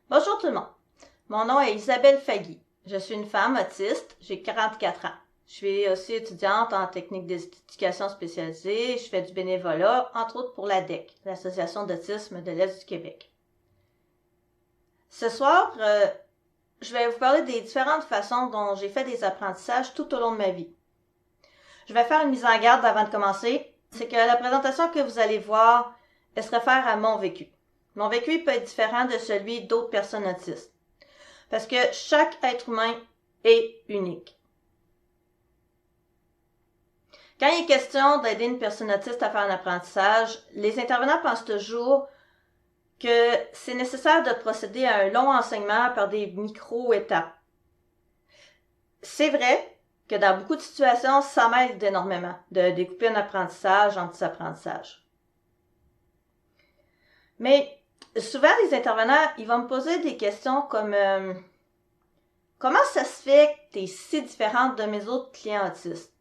Bonjour tout le monde. Mon nom est Isabelle Fagui. Je suis une femme autiste, j'ai 44 ans. Je suis aussi étudiante en technique d'éducation spécialisée, je fais du bénévolat, entre autres pour l'ADEC, l'Association d'autisme de l'Est du Québec. Ce soir, je vais vous parler des différentes façons dont j'ai fait des apprentissages tout au long de ma vie. Je vais faire une mise en garde avant de commencer. C'est que la présentation que vous allez voir, elle se réfère à mon vécu. Mon vécu peut être différent de celui d'autres personnes autistes. Parce que chaque être humain est unique. Quand il est question d'aider une personne autiste à faire un apprentissage, les intervenants pensent toujours que c'est nécessaire de procéder à un long enseignement par des micro-étapes. C'est vrai que dans beaucoup de situations, ça m'aide énormément de découper un apprentissage en petits apprentissages. Mais souvent, les intervenants, ils vont me poser des questions comme comment ça se fait que tu es si différente de mes autres clients autistes?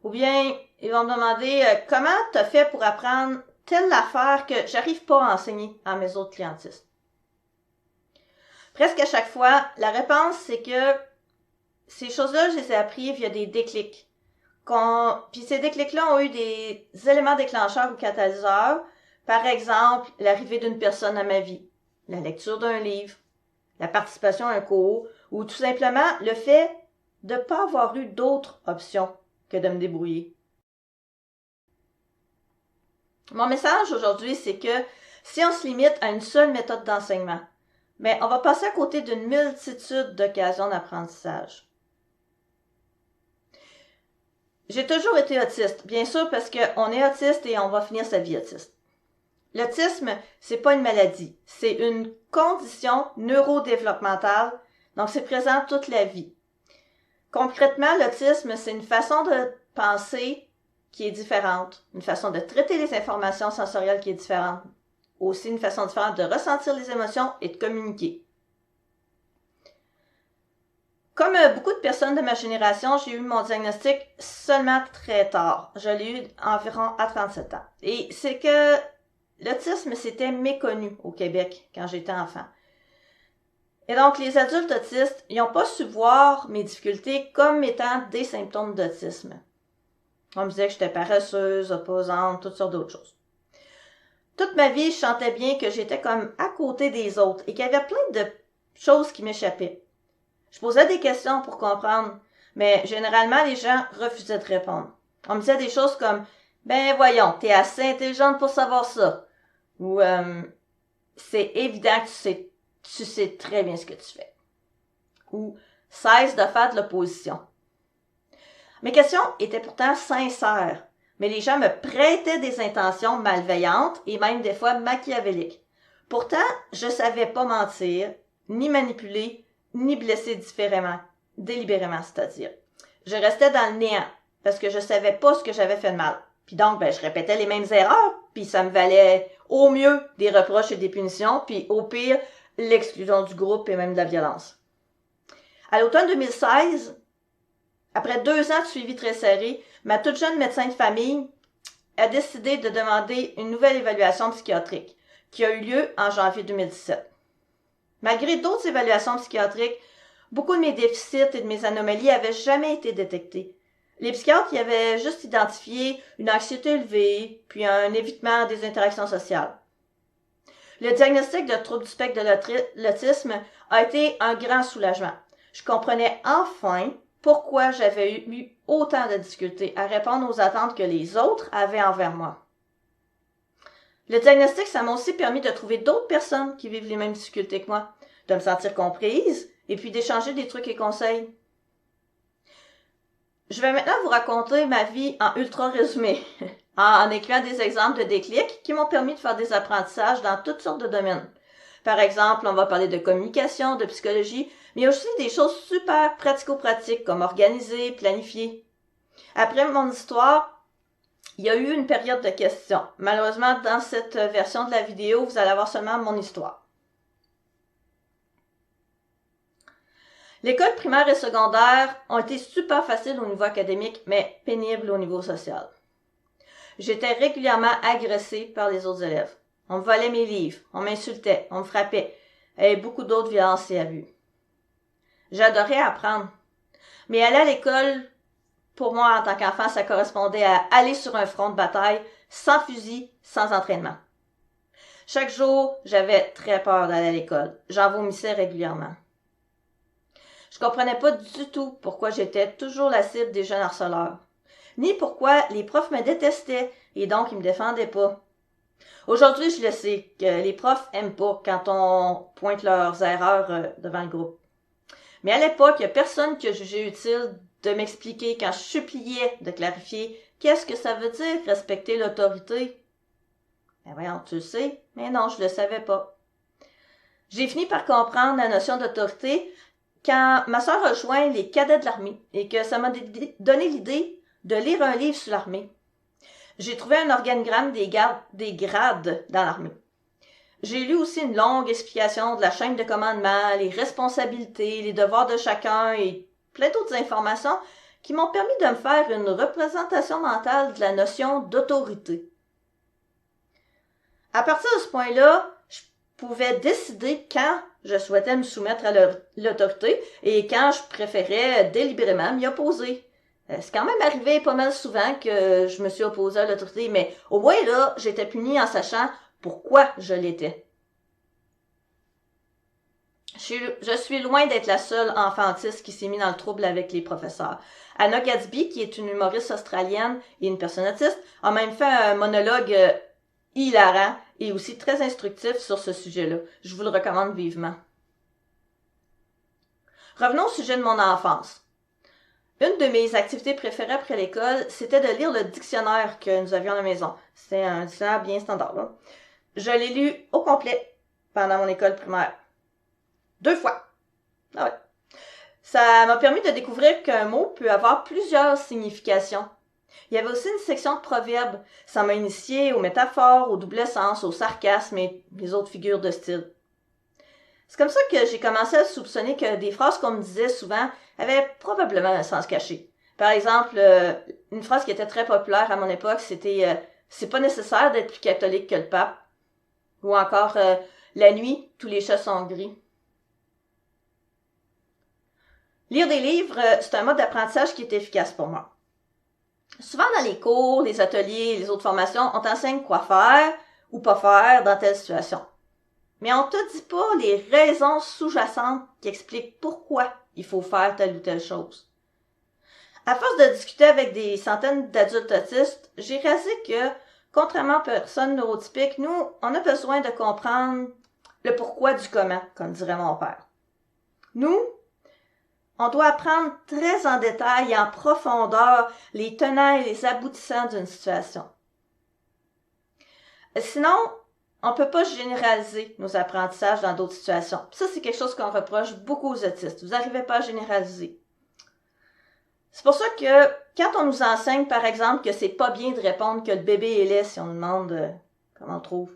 Ou bien, ils vont me demander comment tu as fait pour apprendre telle affaire que j'arrive pas à enseigner à mes autres clients autistes. Presque à chaque fois, la réponse, c'est que ces choses-là, je les ai appris via des déclics. Puis ces déclics-là ont eu des éléments déclencheurs ou catalyseurs. Par exemple, l'arrivée d'une personne à ma vie, la lecture d'un livre, la participation à un cours, ou tout simplement le fait de ne pas avoir eu d'autres options que de me débrouiller. Mon message aujourd'hui, c'est que si on se limite à une seule méthode d'enseignement, mais on va passer à côté d'une multitude d'occasions d'apprentissage. J'ai toujours été autiste, bien sûr parce qu'on est autiste et on va finir sa vie autiste. L'autisme, c'est pas une maladie, c'est une condition neurodéveloppementale, donc c'est présent toute la vie. Concrètement, l'autisme, c'est une façon de penser qui est différente, une façon de traiter les informations sensorielles qui est différente, aussi une façon différente de ressentir les émotions et de communiquer. Comme beaucoup de personnes de ma génération, j'ai eu mon diagnostic seulement très tard. Je l'ai eu environ à 37 ans. Et c'est que l'autisme, c'était méconnu au Québec quand j'étais enfant. Et donc, les adultes autistes, ils n'ont pas su voir mes difficultés comme étant des symptômes d'autisme. On me disait que j'étais paresseuse, opposante, toutes sortes d'autres choses. Toute ma vie, je sentais bien que j'étais comme à côté des autres et qu'il y avait plein de choses qui m'échappaient. Je posais des questions pour comprendre, mais généralement, les gens refusaient de répondre. On me disait des choses comme « Ben voyons, t'es assez intelligente pour savoir ça. » Ou « C'est évident que tu sais très bien ce que tu fais. » Ou « Cesse de faire de l'opposition. » Mes questions étaient pourtant sincères, mais les gens me prêtaient des intentions malveillantes et même des fois machiavéliques. Pourtant, je savais pas mentir, ni manipuler, ni blesser délibérément, c'est-à-dire. Je restais dans le néant, parce que je savais pas ce que j'avais fait de mal. Puis donc, je répétais les mêmes erreurs, puis ça me valait au mieux des reproches et des punitions, puis au pire, l'exclusion du groupe et même de la violence. À l'automne 2016, après 2 ans de suivi très serré, ma toute jeune médecin de famille a décidé de demander une nouvelle évaluation psychiatrique, qui a eu lieu en janvier 2017. Malgré d'autres évaluations psychiatriques, beaucoup de mes déficits et de mes anomalies n'avaient jamais été détectés. Les psychiatres y avaient juste identifié une anxiété élevée, puis un évitement des interactions sociales. Le diagnostic de trouble du spectre de l'autisme a été un grand soulagement. Je comprenais enfin pourquoi j'avais eu autant de difficultés à répondre aux attentes que les autres avaient envers moi. Le diagnostic, ça m'a aussi permis de trouver d'autres personnes qui vivent les mêmes difficultés que moi, de me sentir comprise et puis d'échanger des trucs et conseils. Je vais maintenant vous raconter ma vie en ultra résumé, en incluant des exemples de déclics qui m'ont permis de faire des apprentissages dans toutes sortes de domaines. Par exemple, on va parler de communication, de psychologie, mais il y a aussi des choses super pratico-pratiques comme organiser, planifier. Après mon histoire, il y a eu une période de questions. Malheureusement, dans cette version de la vidéo, vous allez avoir seulement mon histoire. L'école primaire et secondaire ont été super faciles au niveau académique, mais pénibles au niveau social. J'étais régulièrement agressée par les autres élèves. On me volait mes livres, on m'insultait, on me frappait, et beaucoup d'autres violences et abus. J'adorais apprendre. Mais aller à l'école, pour moi, en tant qu'enfant, ça correspondait à aller sur un front de bataille, sans fusil, sans entraînement. Chaque jour, j'avais très peur d'aller à l'école. J'en vomissais régulièrement. Je comprenais pas du tout pourquoi j'étais toujours la cible des jeunes harceleurs, ni pourquoi les profs me détestaient et donc ils me défendaient pas. Aujourd'hui, je le sais que les profs aiment pas quand on pointe leurs erreurs devant le groupe. Mais à l'époque, il y a personne qui a jugé utile de m'expliquer quand je suppliais de clarifier qu'est-ce que ça veut dire respecter l'autorité. Ben voyons, tu le sais, mais non, je le savais pas. J'ai fini par comprendre la notion d'autorité quand ma sœur a rejoint les cadets de l'armée et que ça m'a donné l'idée de lire un livre sur l'armée. J'ai trouvé un organigramme des grades dans l'armée. J'ai lu aussi une longue explication de la chaîne de commandement, les responsabilités, les devoirs de chacun et plein d'autres informations qui m'ont permis de me faire une représentation mentale de la notion d'autorité. À partir de ce point-là, je pouvais décider quand je souhaitais me soumettre à l'autorité et quand je préférais délibérément m'y opposer. C'est quand même arrivé pas mal souvent que je me suis opposée à l'autorité, mais au moins là, j'étais punie en sachant pourquoi je l'étais. Je suis loin d'être la seule enfant autiste qui s'est mise dans le trouble avec les professeurs. Anna Gadsby, qui est une humoriste australienne et une personne autiste, a même fait un monologue hilarant et aussi très instructif sur ce sujet-là. Je vous le recommande vivement. Revenons au sujet de mon enfance. Une de mes activités préférées après l'école, c'était de lire le dictionnaire que nous avions à la maison. C'était un dictionnaire bien standard, là. Je l'ai lu au complet pendant mon école primaire. 2 fois. Ah ouais. Ça m'a permis de découvrir qu'un mot peut avoir plusieurs significations. Il y avait aussi une section de proverbes. Ça m'a initié aux métaphores, au double sens, au sarcasme et les autres figures de style. C'est comme ça que j'ai commencé à soupçonner que des phrases qu'on me disait souvent avaient probablement un sens caché. Par exemple, une phrase qui était très populaire à mon époque, c'était c'est pas nécessaire d'être plus catholique que le pape. Ou encore la nuit, tous les chats sont gris. Lire des livres, c'est un mode d'apprentissage qui est efficace pour moi. Souvent dans les cours, les ateliers, les autres formations, on t'enseigne quoi faire ou pas faire dans telle situation. Mais on te dit pas les raisons sous-jacentes qui expliquent pourquoi il faut faire telle ou telle chose. À force de discuter avec des centaines d'adultes autistes, j'ai réalisé que, contrairement aux personnes neurotypiques, nous, on a besoin de comprendre le pourquoi du comment, comme dirait mon père. Nous, on doit apprendre très en détail et en profondeur les tenants et les aboutissants d'une situation. Sinon, on peut pas généraliser nos apprentissages dans d'autres situations. Ça, c'est quelque chose qu'on reproche beaucoup aux autistes. Vous n'arrivez pas à généraliser. C'est pour ça que quand on nous enseigne, par exemple, que c'est pas bien de répondre que le bébé est laid si on demande comment on trouve,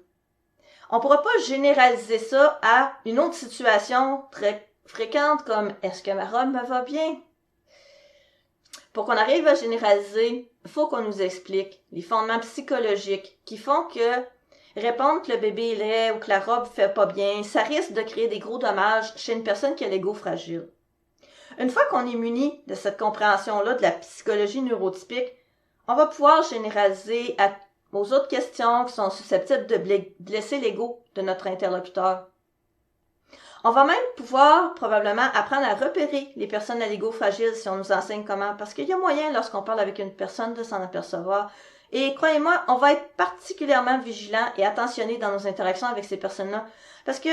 on pourra pas généraliser ça à une autre situation très fréquente comme « Est-ce que ma robe me va bien? » Pour qu'on arrive à généraliser, il faut qu'on nous explique les fondements psychologiques qui font que répondre que le bébé est laid ou que la robe fait pas bien, ça risque de créer des gros dommages chez une personne qui a l'ego fragile. Une fois qu'on est muni de cette compréhension-là de la psychologie neurotypique, on va pouvoir généraliser aux autres questions qui sont susceptibles de blesser l'ego de notre interlocuteur. On va même pouvoir probablement apprendre à repérer les personnes à l'ego fragile si on nous enseigne comment, parce qu'il y a moyen lorsqu'on parle avec une personne de s'en apercevoir. Et croyez-moi, on va être particulièrement vigilant et attentionné dans nos interactions avec ces personnes-là, parce que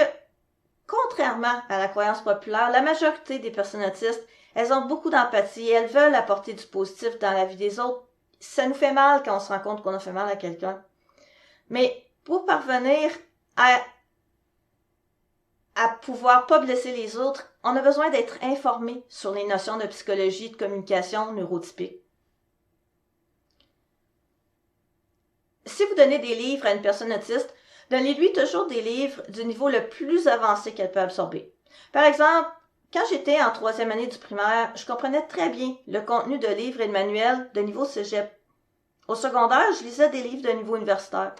contrairement à la croyance populaire, la majorité des personnes autistes, elles ont beaucoup d'empathie et elles veulent apporter du positif dans la vie des autres. Ça nous fait mal quand on se rend compte qu'on a fait mal à quelqu'un. Mais pour parvenir à pouvoir pas blesser les autres, on a besoin d'être informé sur les notions de psychologie et de communication neurotypique. Si vous donnez des livres à une personne autiste, donnez-lui toujours des livres du niveau le plus avancé qu'elle peut absorber. Par exemple, quand j'étais en 3e année du primaire, je comprenais très bien le contenu de livres et de manuels de niveau cégep. Au secondaire, je lisais des livres de niveau universitaire.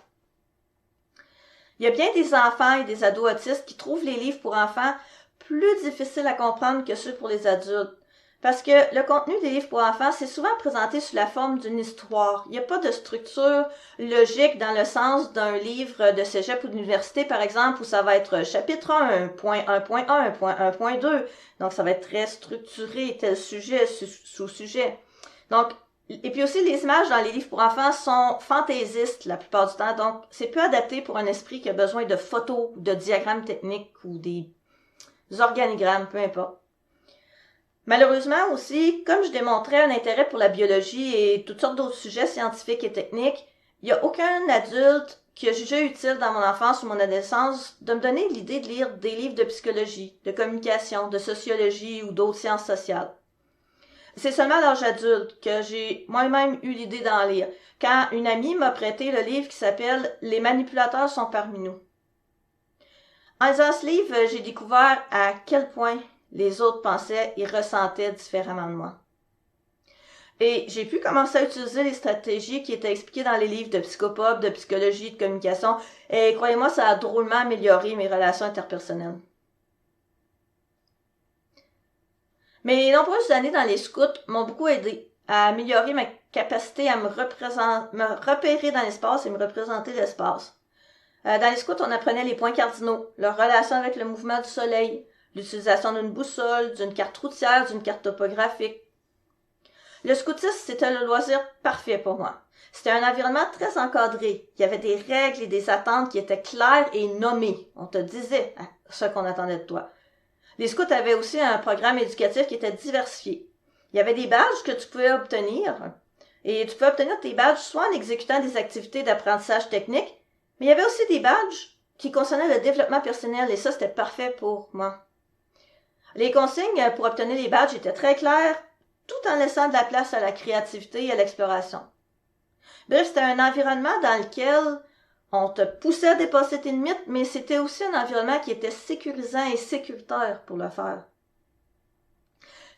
Il y a bien des enfants et des ados autistes qui trouvent les livres pour enfants plus difficiles à comprendre que ceux pour les adultes. Parce que le contenu des livres pour enfants, c'est souvent présenté sous la forme d'une histoire. Il n'y a pas de structure logique dans le sens d'un livre de cégep ou d'université, par exemple, où ça va être chapitre 1, point 1.1, point 1.2. Donc, ça va être très structuré, tel sujet, sous-sujet. Donc, et puis aussi, les images dans les livres pour enfants sont fantaisistes la plupart du temps. Donc, c'est peu adapté pour un esprit qui a besoin de photos, de diagrammes techniques ou des organigrammes, peu importe. Malheureusement aussi, comme je démontrais un intérêt pour la biologie et toutes sortes d'autres sujets scientifiques et techniques, il n'y a aucun adulte qui a jugé utile dans mon enfance ou mon adolescence de me donner l'idée de lire des livres de psychologie, de communication, de sociologie ou d'autres sciences sociales. C'est seulement à l'âge adulte que j'ai moi-même eu l'idée d'en lire, quand une amie m'a prêté le livre qui s'appelle « Les manipulateurs sont parmi nous ». En lisant ce livre, j'ai découvert à quel point les autres pensaient et ressentaient différemment de moi. Et j'ai pu commencer à utiliser les stratégies qui étaient expliquées dans les livres de psychopop, de psychologie, de communication, et croyez-moi, ça a drôlement amélioré mes relations interpersonnelles. Mes nombreuses années dans les scouts m'ont beaucoup aidé à améliorer ma capacité à me repérer dans l'espace et me représenter l'espace. Dans les scouts, on apprenait les points cardinaux, leur relation avec le mouvement du soleil, l'utilisation d'une boussole, d'une carte routière, d'une carte topographique. Le scoutisme, c'était le loisir parfait pour moi. C'était un environnement très encadré. Il y avait des règles et des attentes qui étaient claires et nommées. On te disait ce qu'on attendait de toi. Les scouts avaient aussi un programme éducatif qui était diversifié. Il y avait des badges que tu pouvais obtenir, et tu pouvais obtenir tes badges soit en exécutant des activités d'apprentissage technique, mais il y avait aussi des badges qui concernaient le développement personnel, et ça, c'était parfait pour moi. Les consignes pour obtenir les badges étaient très claires, tout en laissant de la place à la créativité et à l'exploration. Bref, c'était un environnement dans lequel on te poussait à dépasser tes limites, mais c'était aussi un environnement qui était sécurisant et sécuritaire pour le faire.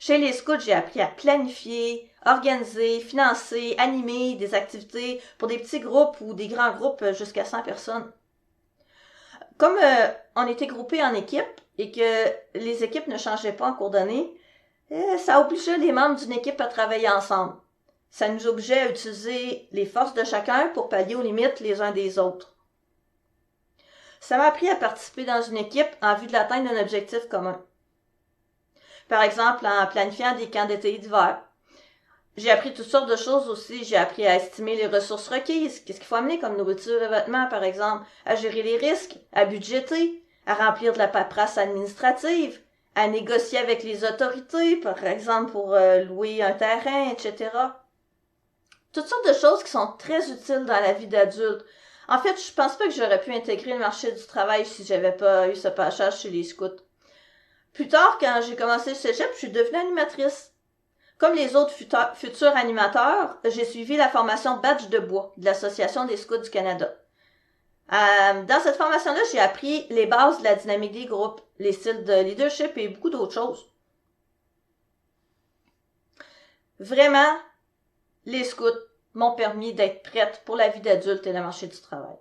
Chez les scouts, j'ai appris à planifier, organiser, financer, animer des activités pour des petits groupes ou des grands groupes jusqu'à 100 personnes. Comme on était groupés en équipe et que les équipes ne changeaient pas en cours d'année, ça obligeait les membres d'une équipe à travailler ensemble. Ça nous obligeait à utiliser les forces de chacun pour pallier aux limites les uns des autres. Ça m'a appris à participer dans une équipe en vue de l'atteinte d'un objectif commun. Par exemple, en planifiant des camps d'été et d'hiver. J'ai appris toutes sortes de choses aussi. J'ai appris à estimer les ressources requises, qu'est-ce qu'il faut amener comme nourriture et vêtements, par exemple, à gérer les risques, à budgéter, à remplir de la paperasse administrative, à négocier avec les autorités, par exemple pour louer un terrain, etc. Toutes sortes de choses qui sont très utiles dans la vie d'adulte. En fait, je pense pas que j'aurais pu intégrer le marché du travail si j'avais pas eu ce passage chez les scouts. Plus tard, quand j'ai commencé le cégep, je suis devenue animatrice. Comme les autres futurs animateurs, j'ai suivi la formation Badge de bois de l'Association des scouts du Canada. Dans cette formation-là, j'ai appris les bases de la dynamique des groupes, les styles de leadership et beaucoup d'autres choses. Vraiment, les scouts m'ont permis d'être prête pour la vie d'adulte et le marché du travail.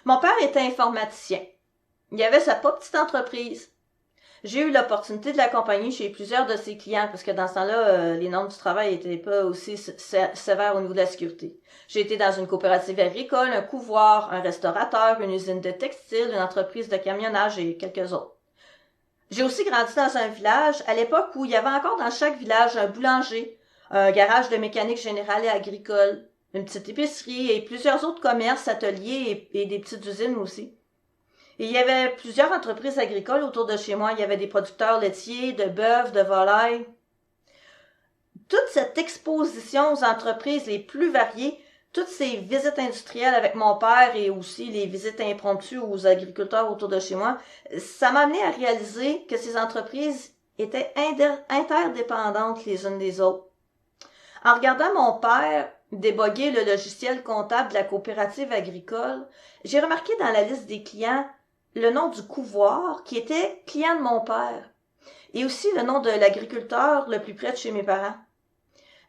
Mon père était informaticien. Il avait sa petite entreprise. J'ai eu l'opportunité de l'accompagner chez plusieurs de ses clients parce que dans ce temps-là, les normes du travail n'étaient pas aussi sévères au niveau de la sécurité. J'ai été dans une coopérative agricole, un couvoir, un restaurateur, une usine de textile, une entreprise de camionnage et quelques autres. J'ai aussi grandi dans un village à l'époque où il y avait encore dans chaque village un boulanger, un garage de mécanique générale et agricole, une petite épicerie et plusieurs autres commerces, ateliers et des petites usines aussi. Et il y avait plusieurs entreprises agricoles autour de chez moi. Il y avait des producteurs laitiers, de bœufs, de volailles. Toute cette exposition aux entreprises les plus variées, toutes ces visites industrielles avec mon père et aussi les visites impromptues aux agriculteurs autour de chez moi, ça m'a amené à réaliser que ces entreprises étaient interdépendantes les unes des autres. En regardant mon père déboguer le logiciel comptable de la coopérative agricole, j'ai remarqué dans la liste des clients le nom du couvoir qui était client de mon père et aussi le nom de l'agriculteur le plus près de chez mes parents.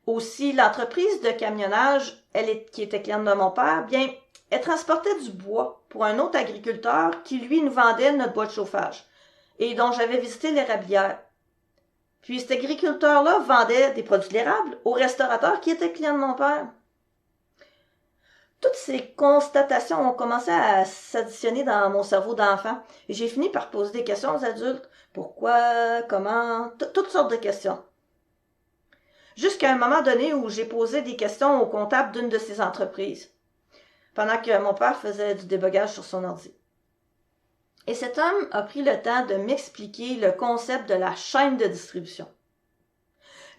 Aussi, l'entreprise de camionnage, qui était cliente de mon père, bien, Elle transportait du bois pour un autre agriculteur qui, lui, nous vendait notre bois de chauffage et dont j'avais visité l'érablière. Puis cet agriculteur-là vendait des produits de l'érable au restaurateur qui était client de mon père. Toutes ces constatations ont commencé à s'additionner dans mon cerveau d'enfant et j'ai fini par poser des questions aux adultes. Pourquoi? Comment? Toutes sortes de questions. Jusqu'à un moment donné où j'ai posé des questions au comptable d'une de ces entreprises, pendant que mon père faisait du débogage sur son ordi. Et cet homme a pris le temps de m'expliquer le concept de la chaîne de distribution.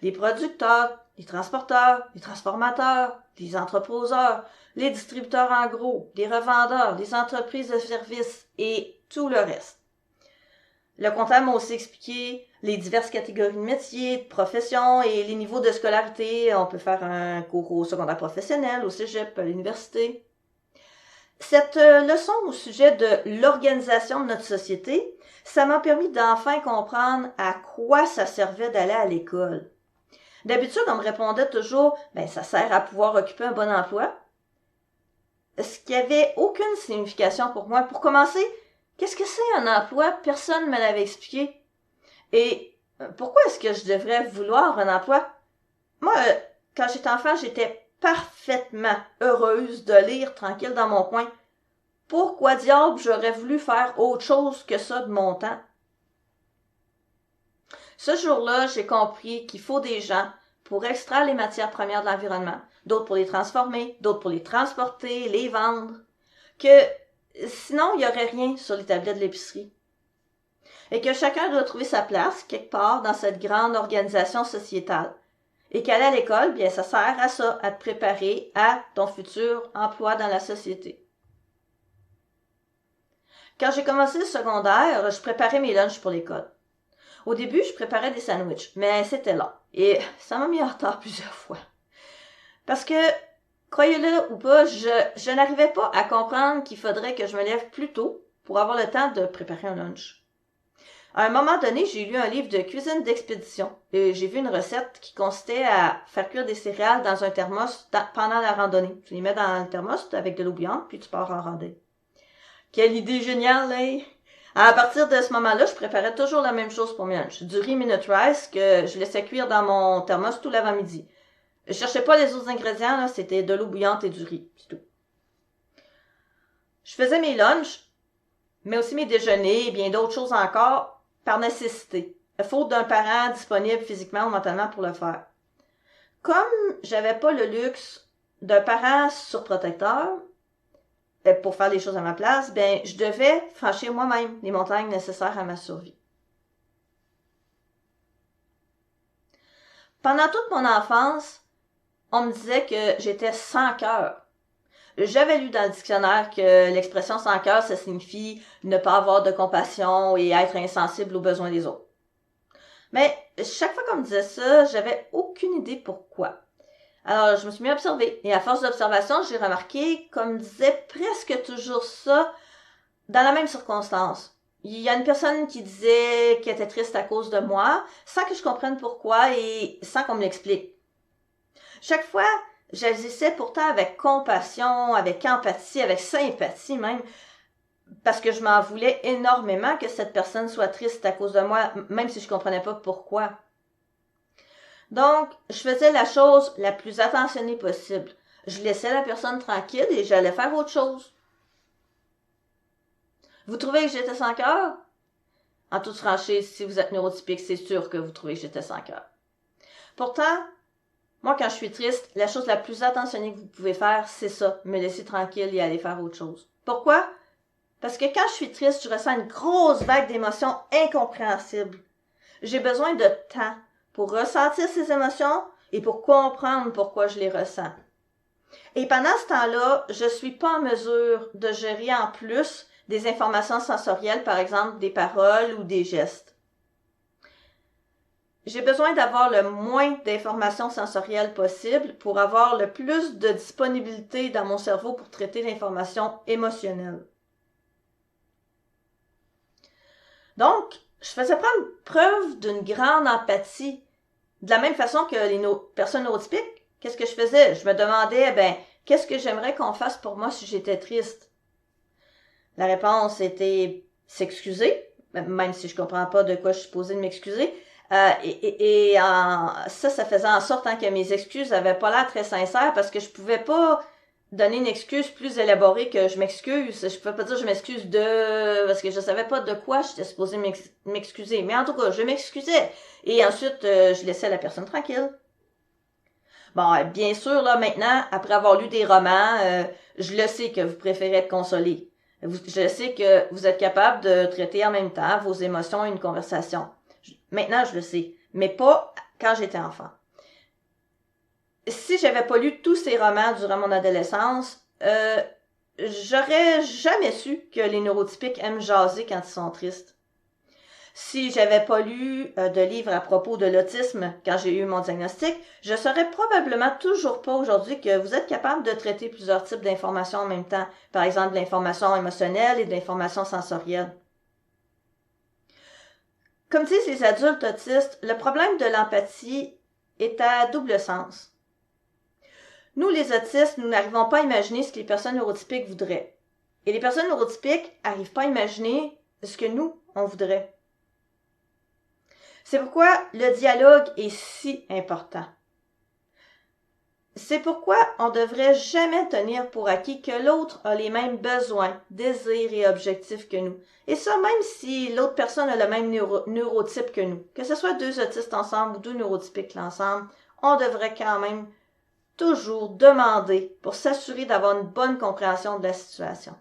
Les producteurs, les transporteurs, les transformateurs, les entreposeurs, les distributeurs en gros, les revendeurs, les entreprises de services et tout le reste. Le comptable m'a aussi expliqué les diverses catégories de métiers, de professions et les niveaux de scolarité. On peut faire un cours au secondaire professionnel, au cégep, à l'université. Cette leçon au sujet de l'organisation de notre société, ça m'a permis d'enfin comprendre à quoi ça servait d'aller à l'école. D'habitude, on me répondait toujours « ça sert à pouvoir occuper un bon emploi ». Ce qui avait aucune signification pour moi. Pour commencer, qu'est-ce que c'est un emploi? Personne ne me l'avait expliqué. Et pourquoi est-ce que je devrais vouloir un emploi? Moi, quand j'étais enfant, j'étais parfaitement heureuse de lire tranquille dans mon coin. Pourquoi diable j'aurais voulu faire autre chose que ça de mon temps? Ce jour-là, j'ai compris qu'il faut des gens pour extraire les matières premières de l'environnement, d'autres pour les transformer, d'autres pour les transporter, les vendre, que sinon il n'y aurait rien sur les tablettes de l'épicerie. Et que chacun doit trouver sa place quelque part dans cette grande organisation sociétale. Et qu'aller à l'école, bien, ça sert à ça, à te préparer à ton futur emploi dans la société. Quand j'ai commencé le secondaire, je préparais mes lunchs pour l'école. Au début, je préparais des sandwichs, mais c'était lent. Et ça m'a mis en retard plusieurs fois. Parce que, croyez-le ou pas, je n'arrivais pas à comprendre qu'il faudrait que je me lève plus tôt pour avoir le temps de préparer un lunch. À un moment donné, j'ai lu un livre de cuisine d'expédition et j'ai vu une recette qui consistait à faire cuire des céréales dans un thermos pendant la randonnée. Tu les mets dans le thermos avec de l'eau bouillante, puis tu pars en randonnée. Quelle idée géniale, hein? À partir de ce moment-là, je préparais toujours la même chose pour mes lunchs. Du riz minute rice que je laissais cuire dans mon thermos tout l'avant-midi. Je cherchais pas les autres ingrédients, là, c'était de l'eau bouillante et du riz, c'est tout. Je faisais mes lunchs, mais aussi mes déjeuners et bien d'autres choses encore, par nécessité, faute d'un parent disponible physiquement ou mentalement pour le faire. Comme j'avais pas le luxe d'un parent surprotecteur pour faire les choses à ma place, ben je devais franchir moi-même les montagnes nécessaires à ma survie. Pendant toute mon enfance, on me disait que j'étais sans cœur. J'avais lu dans le dictionnaire que l'expression sans cœur, ça signifie ne pas avoir de compassion et être insensible aux besoins des autres. Mais chaque fois qu'on me disait ça, j'avais aucune idée pourquoi. Alors, je me suis mis à observer. Et à force d'observation, j'ai remarqué qu'on me disait presque toujours ça dans la même circonstance. Il y a une personne qui disait qu'elle était triste à cause de moi, sans que je comprenne pourquoi et sans qu'on me l'explique. Chaque fois, j'agissais pourtant avec compassion, avec empathie, avec sympathie même, parce que je m'en voulais énormément que cette personne soit triste à cause de moi, même si je comprenais pas pourquoi. Donc, je faisais la chose la plus attentionnée possible. Je laissais la personne tranquille et j'allais faire autre chose. Vous trouvez que j'étais sans cœur? En toute franchise, si vous êtes neurotypique, c'est sûr que vous trouvez que j'étais sans cœur. Pourtant, moi, quand je suis triste, la chose la plus attentionnée que vous pouvez faire, c'est ça, me laisser tranquille et aller faire autre chose. Pourquoi? Parce que quand je suis triste, je ressens une grosse vague d'émotions incompréhensibles. J'ai besoin de temps pour ressentir ces émotions et pour comprendre pourquoi je les ressens. Et pendant ce temps-là, je suis pas en mesure de gérer en plus des informations sensorielles, par exemple des paroles ou des gestes. J'ai besoin d'avoir le moins d'informations sensorielles possible pour avoir le plus de disponibilité dans mon cerveau pour traiter l'information émotionnelle. Donc, je faisais prendre preuve d'une grande empathie. De la même façon que les personnes neurotypiques, qu'est-ce que je faisais? Je me demandais, qu'est-ce que j'aimerais qu'on fasse pour moi si j'étais triste? La réponse était s'excuser, même si je comprends pas de quoi je suis supposée de m'excuser. Ça faisait en sorte que mes excuses avaient pas l'air très sincères parce que je pouvais pas donner une excuse plus élaborée que je m'excuse. Je pouvais pas dire je m'excuse parce que je savais pas de quoi j'étais supposée m'excuser. Mais en tout cas, je m'excusais. Et ensuite, je laissais la personne tranquille. Bon, bien sûr, là, maintenant, après avoir lu des romans, je le sais que vous préférez être consolé. Je sais que vous êtes capable de traiter en même temps vos émotions et une conversation. Maintenant, je le sais, mais pas quand j'étais enfant. Si j'avais pas lu tous ces romans durant mon adolescence, j'aurais jamais su que les neurotypiques aiment jaser quand ils sont tristes. Si j'avais pas lu de livres à propos de l'autisme quand j'ai eu mon diagnostic, je saurais probablement toujours pas aujourd'hui que vous êtes capable de traiter plusieurs types d'informations en même temps. Par exemple, de l'information émotionnelle et de l'information sensorielle. Comme disent les adultes autistes, le problème de l'empathie est à double sens. Nous, les autistes, nous n'arrivons pas à imaginer ce que les personnes neurotypiques voudraient. Et les personnes neurotypiques n'arrivent pas à imaginer ce que nous, on voudrait. C'est pourquoi le dialogue est si important. C'est pourquoi on devrait jamais tenir pour acquis que l'autre a les mêmes besoins, désirs et objectifs que nous. Et ça, même si l'autre personne a le même neurotype que nous. Que ce soit deux autistes ensemble ou deux neurotypiques ensemble, on devrait quand même toujours demander pour s'assurer d'avoir une bonne compréhension de la situation.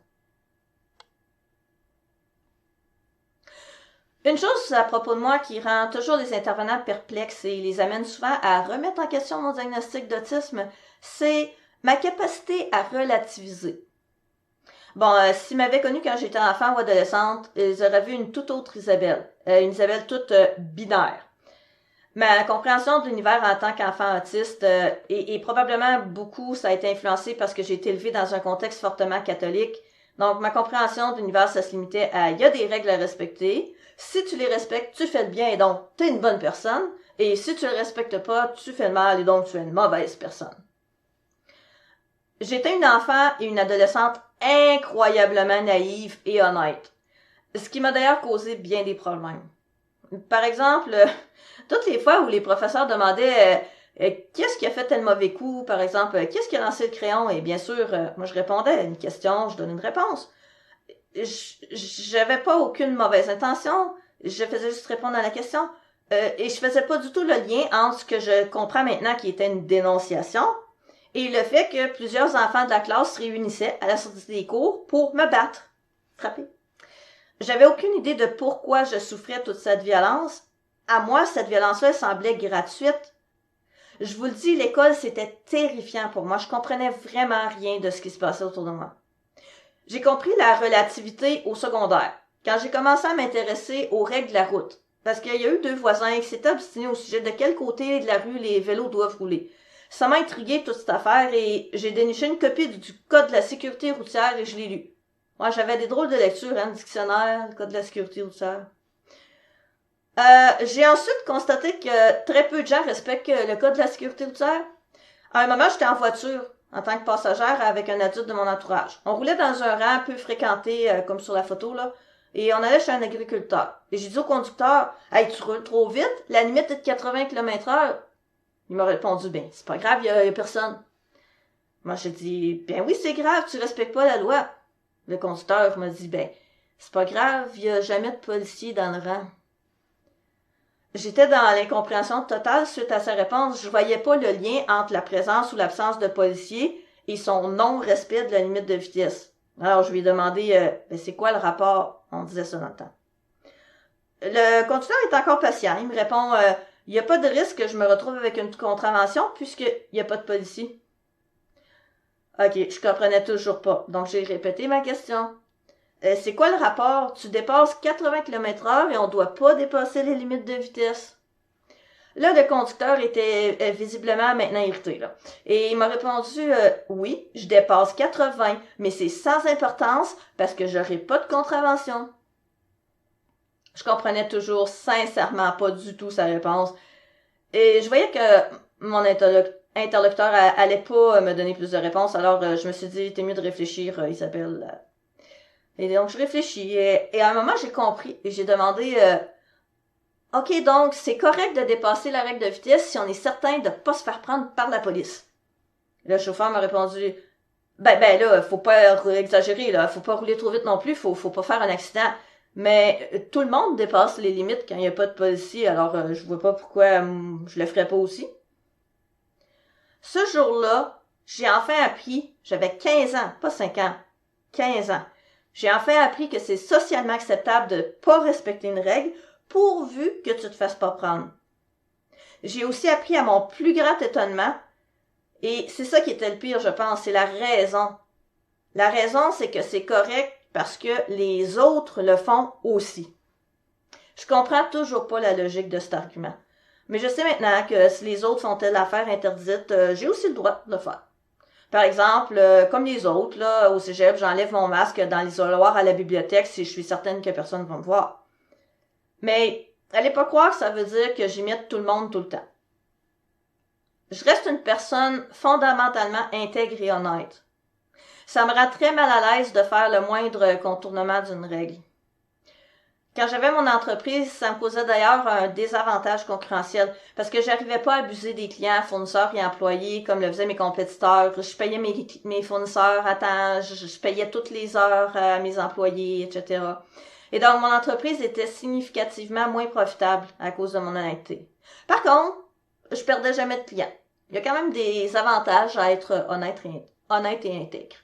Une chose à propos de moi qui rend toujours les intervenants perplexes et les amène souvent à remettre en question mon diagnostic d'autisme, c'est ma capacité à relativiser. Bon, s'ils m'avaient connue quand j'étais enfant ou adolescente, ils auraient vu une toute autre Isabelle, une Isabelle toute binaire. Ma compréhension de l'univers en tant qu'enfant autiste et probablement beaucoup, ça a été influencé parce que j'ai été élevée dans un contexte fortement catholique. Donc, ma compréhension de l'univers, ça se limitait à il y a des règles à respecter. Si tu les respectes, tu fais le bien et donc t'es une bonne personne. Et si tu le respectes pas, tu fais le mal et donc tu es une mauvaise personne. J'étais une enfant et une adolescente incroyablement naïve et honnête. Ce qui m'a d'ailleurs causé bien des problèmes. Par exemple, toutes les fois où les professeurs demandaient qu'est-ce qui a fait tel mauvais coup, par exemple, qu'est-ce qui a lancé le crayon, et bien sûr, moi je répondais à une question, je donnais une réponse. J'avais pas aucune mauvaise intention, je faisais juste répondre à la question, et je faisais pas du tout le lien entre ce que je comprends maintenant qui était une dénonciation et le fait que plusieurs enfants de la classe se réunissaient à la sortie des cours pour me battre, frapper. J'avais aucune idée de pourquoi je souffrais toute cette violence. À moi, cette violence-là semblait gratuite. Je vous le dis, l'école, c'était terrifiant pour moi. Je comprenais vraiment rien de ce qui se passait autour de moi. J'ai compris la relativité au secondaire, quand j'ai commencé à m'intéresser aux règles de la route. Parce qu'il y a eu deux voisins qui s'étaient obstinés au sujet de quel côté de la rue les vélos doivent rouler. Ça m'a intrigué toute cette affaire et j'ai déniché une copie du code de la sécurité routière et je l'ai lu. Moi, j'avais des drôles de lectures, le dictionnaire, le code de la sécurité routière. J'ai ensuite constaté que très peu de gens respectent le code de la sécurité routière. À un moment, j'étais en voiture, en tant que passagère, avec un adulte de mon entourage. On roulait dans un rang peu fréquenté, comme sur la photo, là, et on allait chez un agriculteur. Et j'ai dit au conducteur, « Hey, tu roules trop vite, la limite est de 80 km/h. » Il m'a répondu, « Ben, c'est pas grave, y a personne. » Moi, j'ai dit, « Ben oui, c'est grave, tu respectes pas la loi. » Le conducteur m'a dit, « Ben, c'est pas grave, y a jamais de policier dans le rang. » J'étais dans l'incompréhension totale suite à sa réponse. Je voyais pas le lien entre la présence ou l'absence de policiers et son non-respect de la limite de vitesse. Alors, je lui ai demandé, ben, c'est quoi le rapport? On disait ça dans le temps. Le conducteur est encore patient. Il me répond, il n'y a pas de risque que je me retrouve avec une contravention puisqu'il n'y a pas de policier. Ok, je comprenais toujours pas. Donc, j'ai répété ma question. C'est quoi le rapport? Tu dépasses 80 km/h et on doit pas dépasser les limites de vitesse. Là, le conducteur était visiblement maintenant irrité, là. Et il m'a répondu, oui, je dépasse 80, mais c'est sans importance parce que j'aurai pas de contravention. Je comprenais toujours sincèrement pas du tout sa réponse. Et je voyais que mon interlocuteur allait pas me donner plus de réponses, alors je me suis dit, t'es mieux de réfléchir, Isabelle. Et donc, je réfléchis, et à un moment, j'ai compris, et j'ai demandé, OK, donc, c'est correct de dépasser la règle de vitesse si on est certain de pas se faire prendre par la police. Le chauffeur m'a répondu, ben là, faut pas exagérer, là, faut pas rouler trop vite non plus, faut pas faire un accident. Mais tout le monde dépasse les limites quand il n'y a pas de policier, alors je vois pas pourquoi je le ferais pas aussi. Ce jour-là, j'ai enfin appris, j'avais 15 ans, pas 5 ans, 15 ans. J'ai enfin appris que c'est socialement acceptable de pas respecter une règle pourvu que tu te fasses pas prendre. J'ai aussi appris à mon plus grand étonnement, et c'est ça qui était le pire, je pense, c'est la raison. La raison, c'est que c'est correct parce que les autres le font aussi. Je comprends toujours pas la logique de cet argument. Mais je sais maintenant que si les autres font telle affaire interdite, j'ai aussi le droit de le faire. Par exemple, comme les autres, là, au cégep, j'enlève mon masque dans l'isoloir à la bibliothèque si je suis certaine que personne va me voir. Mais allez pas croire que ça veut dire que j'imite tout le monde tout le temps. Je reste une personne fondamentalement intègre et honnête. Ça me rend très mal à l'aise de faire le moindre contournement d'une règle. Quand j'avais mon entreprise, ça me causait d'ailleurs un désavantage concurrentiel parce que j'arrivais pas à abuser des clients, fournisseurs et employés comme le faisaient mes compétiteurs. Je payais mes fournisseurs à temps, je payais toutes les heures à mes employés, etc. Et donc, mon entreprise était significativement moins profitable à cause de mon honnêteté. Par contre, je perdais jamais de clients. Il y a quand même des avantages à être honnête et intègre.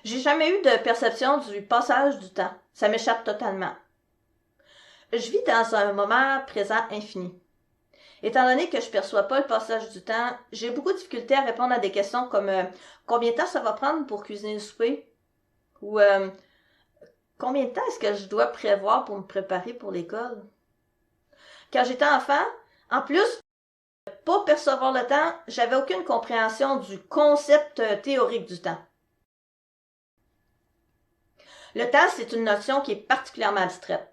J'ai jamais eu de perception du passage du temps. Ça m'échappe totalement. Je vis dans un moment présent infini. Étant donné que je perçois pas le passage du temps, j'ai beaucoup de difficulté à répondre à des questions comme combien de temps ça va prendre pour cuisiner le souper? Ou combien de temps est-ce que je dois prévoir pour me préparer pour l'école? Quand j'étais enfant, en plus de pas percevoir le temps, j'avais aucune compréhension du concept théorique du temps. Le temps, c'est une notion qui est particulièrement abstraite.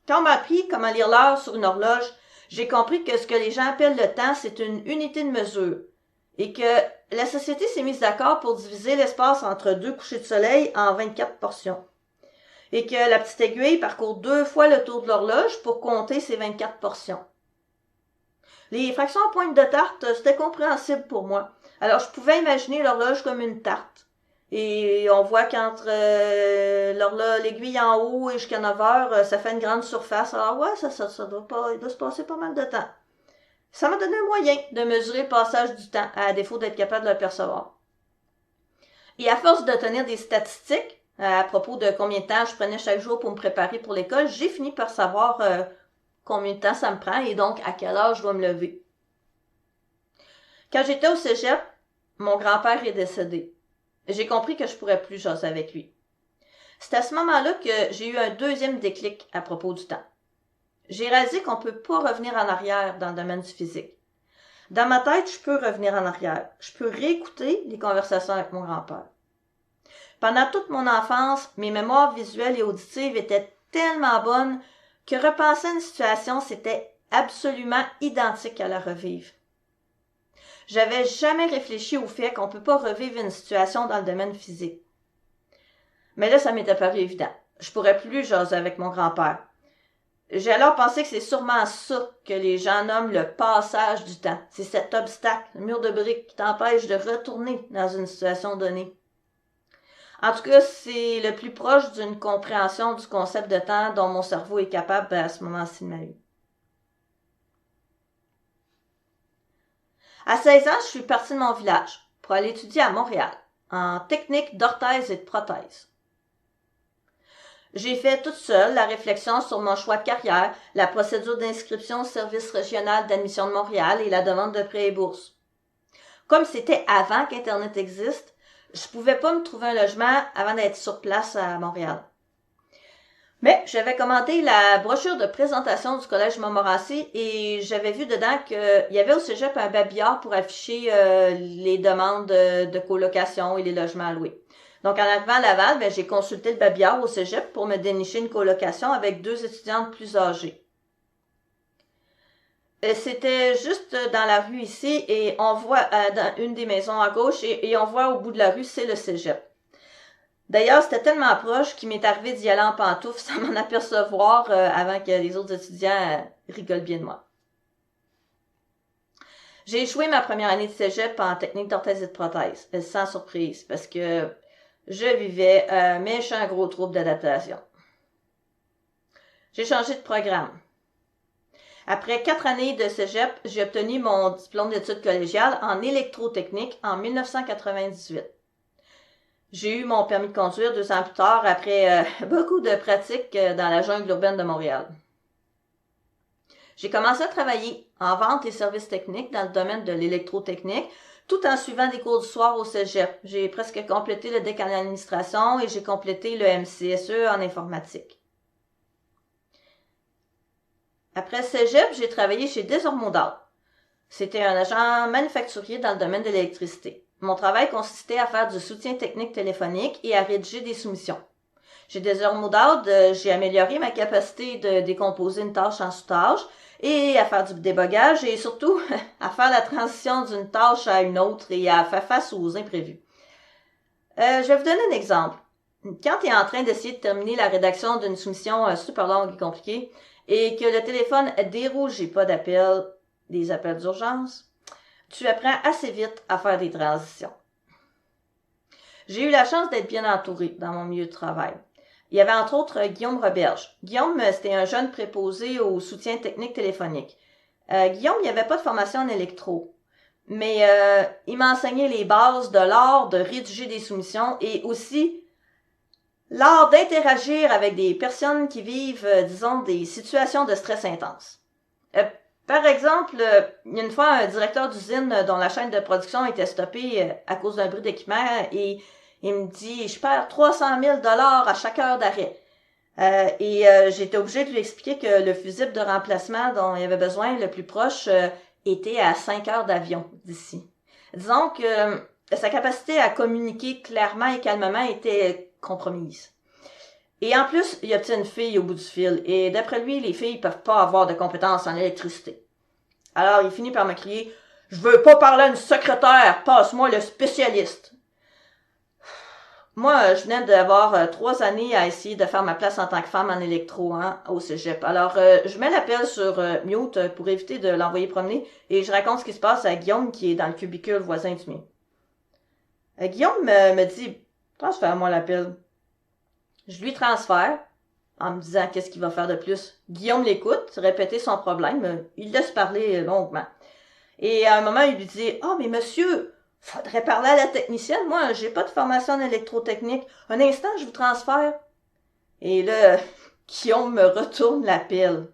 Quand on m'a appris comment lire l'heure sur une horloge, j'ai compris que ce que les gens appellent le temps, c'est une unité de mesure et que la société s'est mise d'accord pour diviser l'espace entre deux couchers de soleil en 24 portions et que la petite aiguille parcourt 2 fois le tour de l'horloge pour compter ces 24 portions. Les fractions en pointe de tarte, c'était compréhensible pour moi. Alors, je pouvais imaginer l'horloge comme une tarte. Et on voit qu'entre l'aiguille en haut et jusqu'à 9 heures, ça fait une grande surface. Alors ouais, ça il doit se passer pas mal de temps. Ça m'a donné un moyen de mesurer le passage du temps, à défaut d'être capable de le percevoir. Et à force de tenir des statistiques à propos de combien de temps je prenais chaque jour pour me préparer pour l'école, j'ai fini par savoir combien de temps ça me prend et donc à quelle heure je dois me lever. Quand j'étais au cégep, mon grand-père est décédé. J'ai compris que je pourrais plus jaser avec lui. C'est à ce moment-là que j'ai eu un deuxième déclic à propos du temps. J'ai réalisé qu'on peut pas revenir en arrière dans le domaine du physique. Dans ma tête, je peux revenir en arrière. Je peux réécouter les conversations avec mon grand-père. Pendant toute mon enfance, mes mémoires visuelles et auditives étaient tellement bonnes que repenser à une situation, c'était absolument identique à la revivre. J'avais jamais réfléchi au fait qu'on peut pas revivre une situation dans le domaine physique. Mais là, ça m'était paru évident. Je pourrais plus jaser avec mon grand-père. J'ai alors pensé que c'est sûrement ça que les gens nomment le passage du temps. C'est cet obstacle, le mur de briques qui t'empêche de retourner dans une situation donnée. En tout cas, c'est le plus proche d'une compréhension du concept de temps dont mon cerveau est capable à ce moment-ci de ma vie. À 16 ans, je suis partie de mon village pour aller étudier à Montréal, en technique d'orthèse et de prothèse. J'ai fait toute seule la réflexion sur mon choix de carrière, la procédure d'inscription au service régional d'admission de Montréal et la demande de prêt et bourse. Comme c'était avant qu'Internet existe, je pouvais pas me trouver un logement avant d'être sur place à Montréal. Mais j'avais commandé la brochure de présentation du Collège Montmorency et j'avais vu dedans qu'il y avait au cégep un babillard pour afficher les demandes de colocation et les logements à louer. Donc, en arrivant à Laval, j'ai consulté le babillard au cégep pour me dénicher une colocation avec 2 étudiantes plus âgées. C'était juste dans la rue ici et on voit dans une des maisons à gauche et on voit au bout de la rue, c'est le cégep. D'ailleurs, c'était tellement proche qu'il m'est arrivé d'y aller en pantoufles sans m'en apercevoir avant que les autres étudiants rigolent bien de moi. J'ai échoué ma première année de cégep en technique d'orthèse et de prothèse, sans surprise, parce que je vivais un méchant gros trouble d'adaptation. J'ai changé de programme. Après 4 années de cégep, j'ai obtenu mon diplôme d'études collégiales en électrotechnique en 1998. J'ai eu mon permis de conduire 2 ans plus tard après beaucoup de pratiques dans la jungle urbaine de Montréal. J'ai commencé à travailler en vente et services techniques dans le domaine de l'électrotechnique, tout en suivant des cours du soir au cégep. J'ai presque complété le DEC en administration et j'ai complété le MCSE en informatique. Après cégep, j'ai travaillé chez Desormodal. C'était un agent manufacturier dans le domaine de l'électricité. Mon travail consistait à faire du soutien technique téléphonique et à rédiger des soumissions. Chez Desormodal, j'ai amélioré ma capacité de décomposer une tâche en sous-tâches et à faire du débogage et surtout à faire la transition d'une tâche à une autre et à faire face aux imprévus. Je vais vous donner un exemple. Quand tu es en train d'essayer de terminer la rédaction d'une soumission super longue et compliquée et que le téléphone dérouge et pas d'appel, des appels d'urgence, tu apprends assez vite à faire des transitions. J'ai eu la chance d'être bien entourée dans mon milieu de travail. Il y avait entre autres Guillaume Roberge. Guillaume, c'était un jeune préposé au soutien technique téléphonique. Guillaume, il n'avait pas de formation en électro, mais il m'a enseigné les bases de l'art de rédiger des soumissions et aussi l'art d'interagir avec des personnes qui vivent, disons, des situations de stress intense. Par exemple, il y a une fois un directeur d'usine dont la chaîne de production était stoppée à cause d'un bris d'équipement et il me dit « Je perds 300 000 $ à chaque heure d'arrêt. » J'étais obligée de lui expliquer que le fusible de remplacement dont il avait besoin le plus proche était à 5 heures d'avion d'ici. Disons que sa capacité à communiquer clairement et calmement était compromise. Et en plus, il obtient une fille au bout du fil, et d'après lui, les filles peuvent pas avoir de compétences en électricité. Alors, il finit par me crier « Je veux pas parler à une secrétaire, passe-moi le spécialiste !» Moi, je venais d'avoir 3 années à essayer de faire ma place en tant que femme en électro au cégep. Alors, je mets l'appel sur mute pour éviter de l'envoyer promener et je raconte ce qui se passe à Guillaume qui est dans le cubicule voisin du mien. Guillaume me dit « Transfère-moi l'appel. » Je lui transfère en me disant qu'est-ce qu'il va faire de plus. Guillaume l'écoute, répéter son problème, il laisse parler longuement. Et à un moment, il lui dit « Ah, mais monsieur, faudrait parler à la technicienne. Moi, j'ai pas de formation en électrotechnique. Un instant, je vous transfère. » Et là, Guillaume me retourne la pile.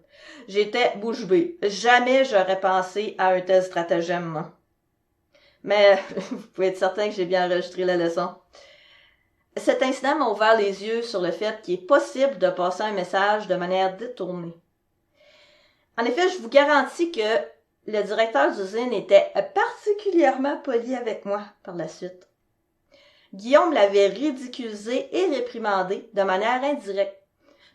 J'étais bouche bée. Jamais j'aurais pensé à un tel stratagème, moi. Mais vous pouvez être certain que j'ai bien enregistré la leçon. Cet incident m'a ouvert les yeux sur le fait qu'il est possible de passer un message de manière détournée. En effet, je vous garantis que le directeur d'usine était particulièrement poli avec moi par la suite. Guillaume l'avait ridiculisé et réprimandé de manière indirecte.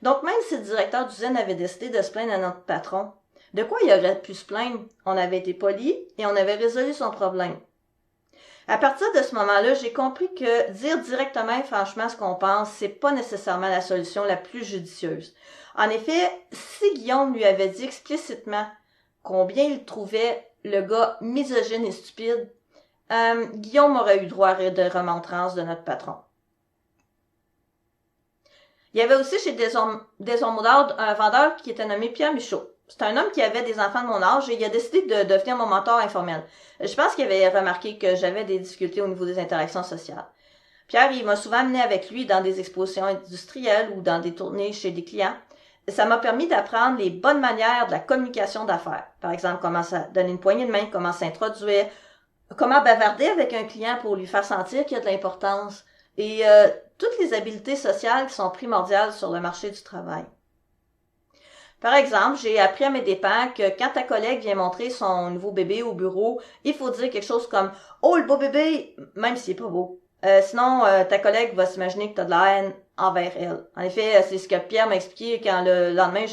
Donc même si le directeur d'usine avait décidé de se plaindre à notre patron, de quoi il aurait pu se plaindre? On avait été poli et on avait résolu son problème. À partir de ce moment-là, j'ai compris que dire directement et franchement ce qu'on pense, c'est pas nécessairement la solution la plus judicieuse. En effet, si Guillaume lui avait dit explicitement combien il trouvait le gars misogyne et stupide, Guillaume aurait eu droit à de remontrances de notre patron. Il y avait aussi chez Desormodal un vendeur qui était nommé Pierre Michaud. C'est un homme qui avait des enfants de mon âge et il a décidé de devenir mon mentor informel. Je pense qu'il avait remarqué que j'avais des difficultés au niveau des interactions sociales. Pierre, il m'a souvent amené avec lui dans des expositions industrielles ou dans des tournées chez des clients. Ça m'a permis d'apprendre les bonnes manières de la communication d'affaires. Par exemple, comment donner une poignée de main, comment s'introduire, comment bavarder avec un client pour lui faire sentir qu'il y a de l'importance et toutes les habiletés sociales qui sont primordiales sur le marché du travail. Par exemple, j'ai appris à mes dépens que quand ta collègue vient montrer son nouveau bébé au bureau, il faut dire quelque chose comme « Oh, le beau bébé », même s'il est pas beau. Sinon, ta collègue va s'imaginer que tu as de la haine envers elle. En effet, c'est ce que Pierre m'a expliqué quand le lendemain,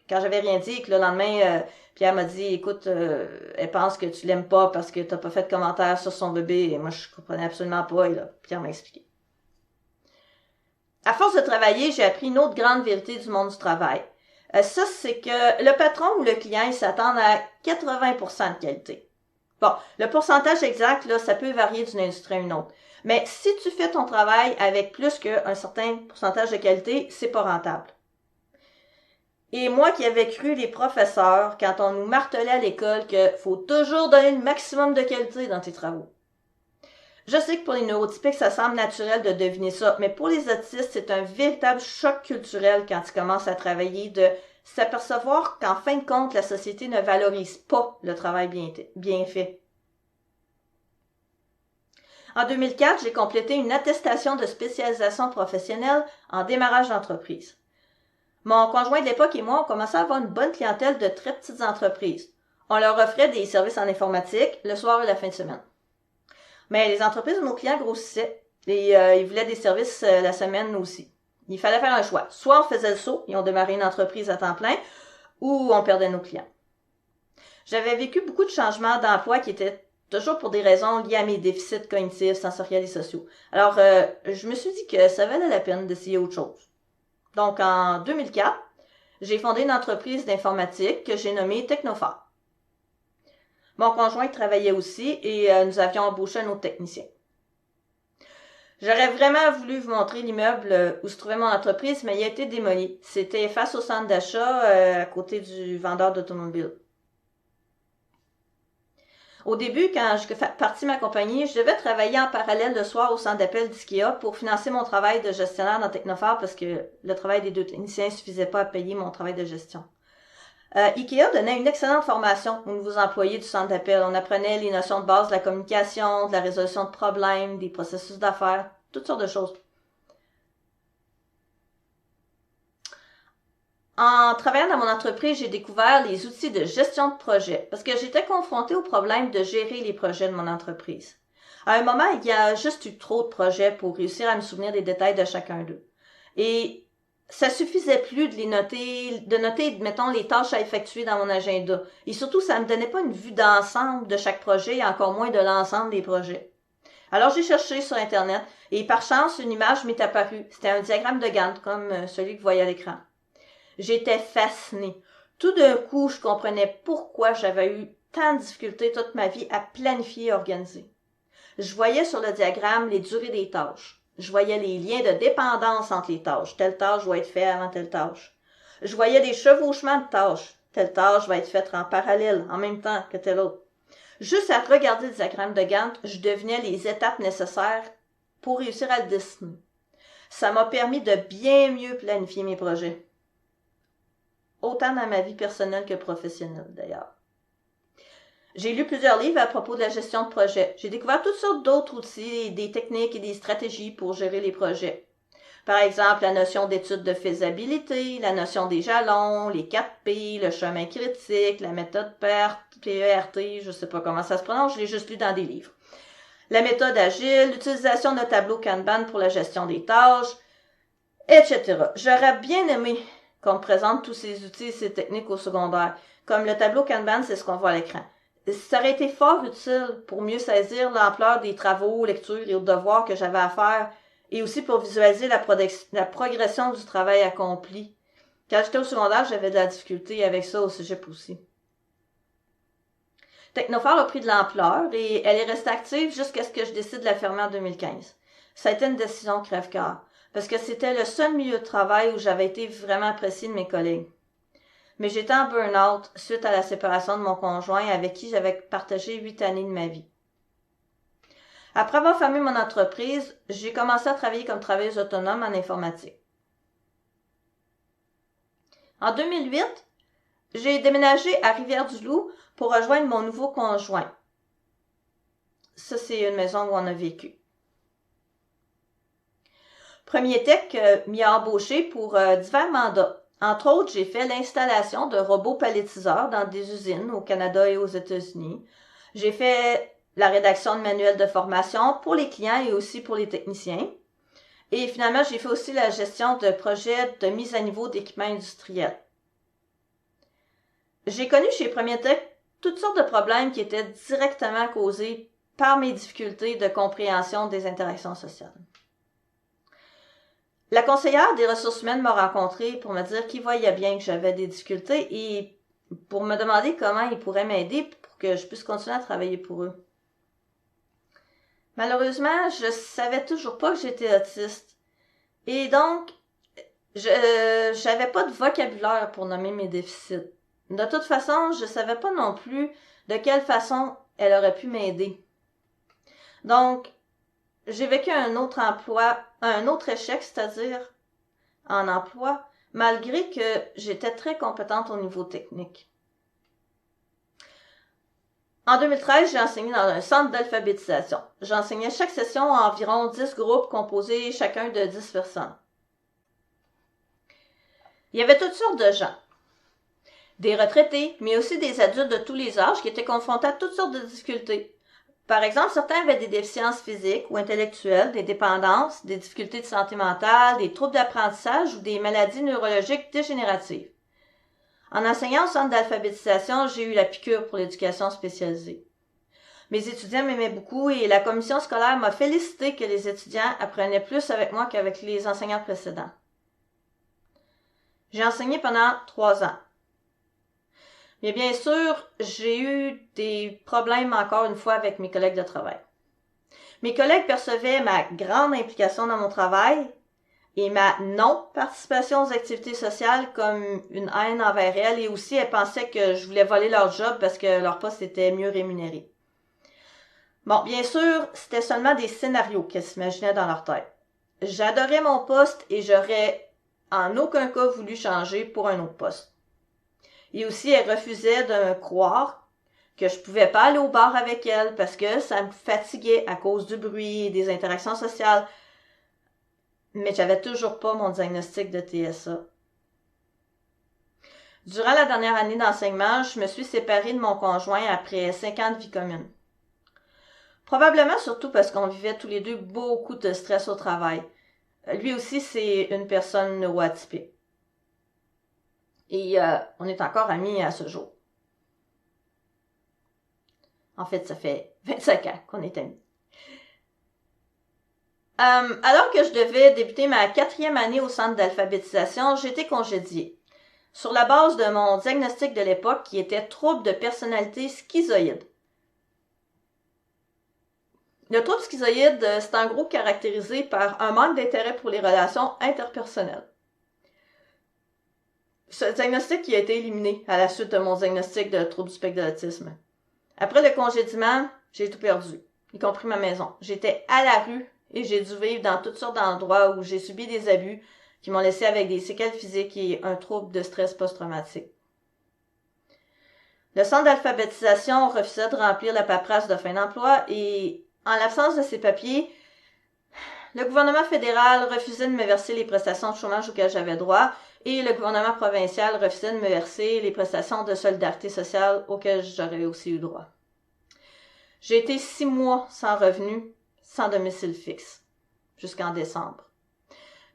quand j'avais rien dit, et que le lendemain, Pierre m'a dit, écoute, elle pense que tu l'aimes pas parce que t'as pas fait de commentaire sur son bébé. Et moi, je comprenais absolument pas. Et là, Pierre m'a expliqué. À force de travailler, j'ai appris une autre grande vérité du monde du travail. Ça, c'est que le patron ou le client, il s'attend à 80% de qualité. Bon, le pourcentage exact, là, ça peut varier d'une industrie à une autre. Mais si tu fais ton travail avec plus qu'un certain pourcentage de qualité, c'est pas rentable. Et moi qui avais cru les professeurs quand on nous martelait à l'école qu'il faut toujours donner le maximum de qualité dans tes travaux. Je sais que pour les neurotypiques, ça semble naturel de deviner ça, mais pour les autistes, c'est un véritable choc culturel quand ils commencent à travailler de s'apercevoir qu'en fin de compte, la société ne valorise pas le travail bien fait. En 2004, j'ai complété une attestation de spécialisation professionnelle en démarrage d'entreprise. Mon conjoint de l'époque et moi, on commençait à avoir une bonne clientèle de très petites entreprises. On leur offrait des services en informatique le soir et la fin de semaine. Mais les entreprises de nos clients grossissaient et ils voulaient des services la semaine aussi. Il fallait faire un choix. Soit on faisait le saut et on démarrait une entreprise à temps plein, ou on perdait nos clients. J'avais vécu beaucoup de changements d'emploi qui étaient toujours pour des raisons liées à mes déficits cognitifs, sensoriels et sociaux. Alors, je me suis dit que ça valait la peine d'essayer autre chose. Donc, en 2004, j'ai fondé une entreprise d'informatique que j'ai nommée Technophare. Mon conjoint travaillait aussi et nous avions embauché un autre technicien. J'aurais vraiment voulu vous montrer l'immeuble où se trouvait mon entreprise, mais il a été démoli. C'était face au centre d'achat, à côté du vendeur d'automobiles. Au début, quand je partis ma compagnie, je devais travailler en parallèle le soir au centre d'appel d'IKEA pour financer mon travail de gestionnaire dans Technophare parce que le travail des deux techniciens ne suffisait pas à payer mon travail de gestion. IKEA donnait une excellente formation aux nouveaux employés du centre d'appel. On apprenait les notions de base de la communication, de la résolution de problèmes, des processus d'affaires, toutes sortes de choses. En travaillant dans mon entreprise, j'ai découvert les outils de gestion de projet parce que j'étais confrontée au problème de gérer les projets de mon entreprise. À un moment, il y a juste eu trop de projets pour réussir à me souvenir des détails de chacun d'eux. Et ça suffisait plus de noter, mettons, les tâches à effectuer dans mon agenda. Et surtout, ça me donnait pas une vue d'ensemble de chaque projet et encore moins de l'ensemble des projets. Alors, j'ai cherché sur Internet et par chance, une image m'est apparue. C'était un diagramme de Gantt, comme celui que vous voyez à l'écran. J'étais fascinée. Tout d'un coup, je comprenais pourquoi j'avais eu tant de difficultés toute ma vie à planifier et organiser. Je voyais sur le diagramme les durées des tâches. Je voyais les liens de dépendance entre les tâches. Telle tâche doit être faite avant telle tâche. Je voyais des chevauchements de tâches. Telle tâche va être faite en parallèle, en même temps que telle autre. Juste à regarder le diagramme de Gantt, je devinais les étapes nécessaires pour réussir à le dessiner. Ça m'a permis de bien mieux planifier mes projets. Autant dans ma vie personnelle que professionnelle, d'ailleurs. J'ai lu plusieurs livres à propos de la gestion de projet. J'ai découvert toutes sortes d'autres outils, des techniques et des stratégies pour gérer les projets. Par exemple, la notion d'étude de faisabilité, la notion des jalons, les 4 P, le chemin critique, la méthode PERT, PERT, je sais pas comment ça se prononce, je l'ai juste lu dans des livres. La méthode agile, l'utilisation de tableau Kanban pour la gestion des tâches, etc. J'aurais bien aimé qu'on me présente tous ces outils et ces techniques au secondaire. Comme le tableau Kanban, c'est ce qu'on voit à l'écran. Ça aurait été fort utile pour mieux saisir l'ampleur des travaux, lectures et autres devoirs que j'avais à faire et aussi pour visualiser la progression du travail accompli. Quand j'étais au secondaire, j'avais de la difficulté avec ça au cégep aussi. Technophare a pris de l'ampleur et elle est restée active jusqu'à ce que je décide de la fermer en 2015. Ça a été une décision crève-cœur parce que c'était le seul milieu de travail où j'avais été vraiment appréciée de mes collègues. Mais j'étais en burn-out suite à la séparation de mon conjoint avec qui j'avais partagé 8 années de ma vie. Après avoir fermé mon entreprise, j'ai commencé à travailler comme travailleuse autonome en informatique. En 2008, j'ai déménagé à Rivière-du-Loup pour rejoindre mon nouveau conjoint. Ça, c'est une maison où on a vécu. Premier Tech m'y a embauché pour divers mandats. Entre autres, j'ai fait l'installation de robots palettiseurs dans des usines au Canada et aux États-Unis. J'ai fait la rédaction de manuels de formation pour les clients et aussi pour les techniciens. Et finalement, j'ai fait aussi la gestion de projets de mise à niveau d'équipements industriels. J'ai connu chez Premier Tech toutes sortes de problèmes qui étaient directement causés par mes difficultés de compréhension des interactions sociales. La conseillère des ressources humaines m'a rencontrée pour me dire qu'il voyait bien que j'avais des difficultés et pour me demander comment ils pourraient m'aider pour que je puisse continuer à travailler pour eux. Malheureusement, je savais toujours pas que j'étais autiste. Et donc, j'avais pas de vocabulaire pour nommer mes déficits. De toute façon, je savais pas non plus de quelle façon elle aurait pu m'aider. Donc, j'ai vécu un autre échec, c'est-à-dire en emploi, malgré que j'étais très compétente au niveau technique. En 2013, j'ai enseigné dans un centre d'alphabétisation. J'enseignais chaque session à environ 10 groupes composés chacun de 10 personnes. Il y avait toutes sortes de gens. Des retraités, mais aussi des adultes de tous les âges qui étaient confrontés à toutes sortes de difficultés. Par exemple, certains avaient des déficiences physiques ou intellectuelles, des dépendances, des difficultés de santé mentale, des troubles d'apprentissage ou des maladies neurologiques dégénératives. En enseignant au centre d'alphabétisation, j'ai eu la piqûre pour l'éducation spécialisée. Mes étudiants m'aimaient beaucoup et la commission scolaire m'a félicité que les étudiants apprenaient plus avec moi qu'avec les enseignants précédents. J'ai enseigné pendant 3 ans. Mais bien sûr, j'ai eu des problèmes encore une fois avec mes collègues de travail. Mes collègues percevaient ma grande implication dans mon travail et ma non-participation aux activités sociales comme une haine envers elles, et aussi elles pensaient que je voulais voler leur job parce que leur poste était mieux rémunéré. Bon, bien sûr, c'était seulement des scénarios qu'elles s'imaginaient dans leur tête. J'adorais mon poste et j'aurais en aucun cas voulu changer pour un autre poste. Et aussi, elles refusaient de me croire que je pouvais pas aller au bar avec elles parce que ça me fatiguait à cause du bruit et des interactions sociales. Mais j'avais toujours pas mon diagnostic de TSA. Durant la dernière année d'enseignement, je me suis séparée de mon conjoint après 5 ans de vie commune. Probablement surtout parce qu'on vivait tous les deux beaucoup de stress au travail. Lui aussi, c'est une personne neuroatypique. Et on est encore amis à ce jour. En fait, ça fait 25 ans qu'on est amis. Alors que je devais débuter ma 4e année au centre d'alphabétisation, j'ai été congédiée. Sur la base de mon diagnostic de l'époque qui était trouble de personnalité schizoïde. Le trouble schizoïde, c'est en gros caractérisé par un manque d'intérêt pour les relations interpersonnelles. Ce diagnostic qui a été éliminé à la suite de mon diagnostic de trouble du spectre de l'autisme. Après le congédiement, j'ai tout perdu, y compris ma maison. J'étais à la rue et j'ai dû vivre dans toutes sortes d'endroits où j'ai subi des abus qui m'ont laissé avec des séquelles physiques et un trouble de stress post-traumatique. Le centre d'alphabétisation refusait de remplir la paperasse de fin d'emploi et, en l'absence de ces papiers, le gouvernement fédéral refusait de me verser les prestations de chômage auxquelles j'avais droit et le gouvernement provincial refusait de me verser les prestations de solidarité sociale auxquelles j'aurais aussi eu droit. J'ai été 6 mois sans revenu, sans domicile fixe, jusqu'en décembre.